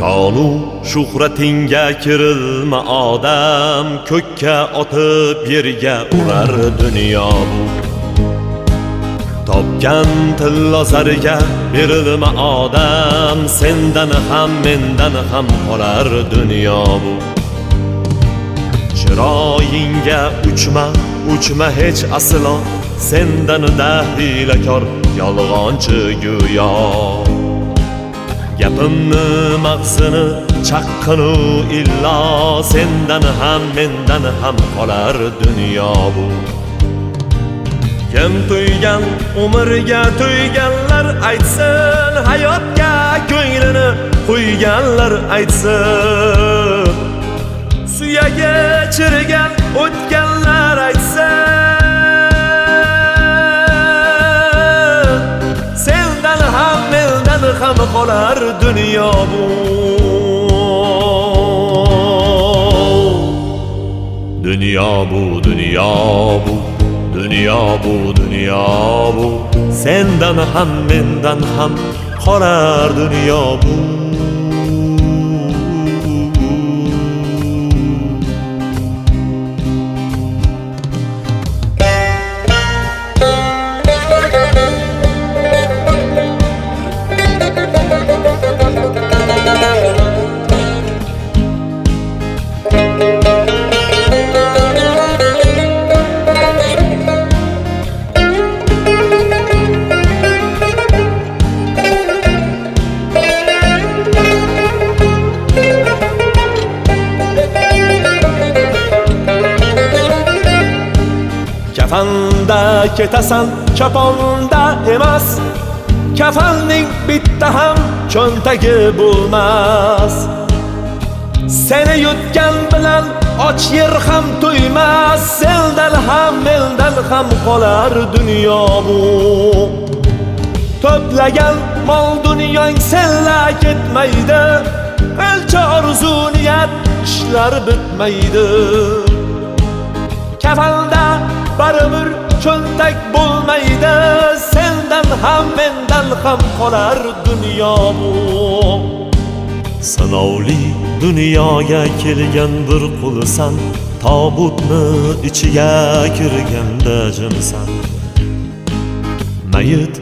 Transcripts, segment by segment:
Shonu shuhratingga kirilma odam, ko'kka otib yerga urar dunyo bu. Topgan tilla zarga berilma odam, sendan ham mendan ham qolar dunyo bu. Chiroyingga uchma hech aslo, sendan dahlakor yolg'onchi go'yo. Gapimni mag'zini chaqqinu illo, sendan ham mendan ham qolar dunyo bu. Kim to'ygan umrga to'yganlar aytsin, hayotga ko'nglini qo'yganlar aytsin. Suyagi chirigan o'tganlar aytsin, sendan ham mendan ham qolar dunyo bu. Dunyo bu, dunyo bu, dunyo bu, dunyo bu, sendan ham mendan ham qolar dunyo bu. Kafanda ketasan, kaponda emas. Kafanning bitta ham cho'ntagi bo'lmas. Seni yutgan bilan och yer ham to'ymas. Sendan ham mendan ham qolar dunyo bu. To'plagan mol dunyong senla ketmaydi. Elcha orzu niyat ishlar bitmaydi. Kafanda baribir cho'ntak bo'lmaydi. Sendan ham mendan ham qolar dunyo bu. Sinovli dunyoga kelgan bir qulsan, tobutni ichiga kirganda jimsan. Mayit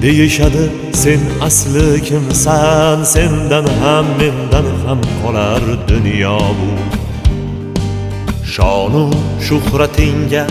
deyishadi, sen asli kimsan? Sendan ham mendan ham qolar dunyo bu. Shonu shuhratingga